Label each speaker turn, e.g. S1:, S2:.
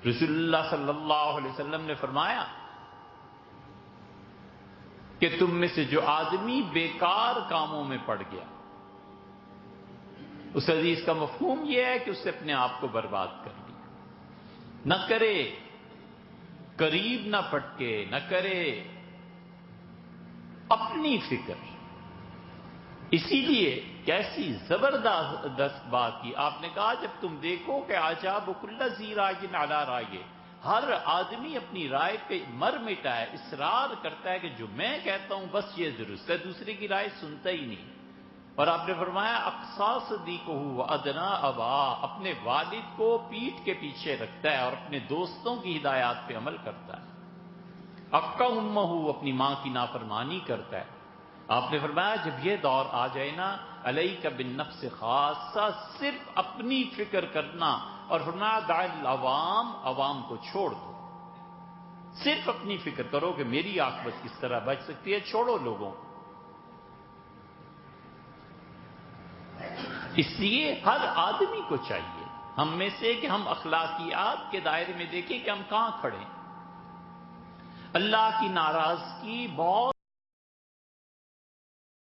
S1: رسول اللہ صلی اللہ علیہ وسلم نے فرمایا کہ تم میں سے جو آدمی بیکار کاموں میں پڑ گیا، اس حدیث کا مفہوم یہ ہے کہ اس نے اپنے آپ کو برباد کر لیا. نہ کرے قریب نہ پھٹکے، نہ کرے اپنی فکر. اسی لیے کیسی زبردست بات کی آپ نے کہا، جب تم دیکھو کہ عجاب کل ذی رائے علی رائے، ہر آدمی اپنی رائے پہ مر مٹا ہے، اصرار کرتا ہے کہ جو میں کہتا ہوں بس یہ درست ہے، دوسرے کی رائے سنتا ہی نہیں. اور آپ نے فرمایا اقصی صدیقہ و ادنا ابا، اپنے والد کو پیٹھ کے پیچھے رکھتا ہے اور اپنے دوستوں کی ہدایات پہ عمل کرتا ہے. اقا امہ، اپنی ماں کی نافرمانی کرتا ہے. آپ نے فرمایا جب یہ دور آ جائے نا، علیک بالنفس خاصہ، صرف اپنی فکر کرنا. اور فرمایا دع العوام، عوام کو چھوڑ دو، صرف اپنی فکر کرو کہ میری عاقبت کس طرح بچ سکتی ہے، چھوڑو لوگوں کو. اس لیے ہر آدمی کو چاہیے ہم میں سے کہ ہم اخلاقیات کے دائرے میں دیکھیں کہ ہم کہاں کھڑے ہیں. اللہ کی ناراضگی بہت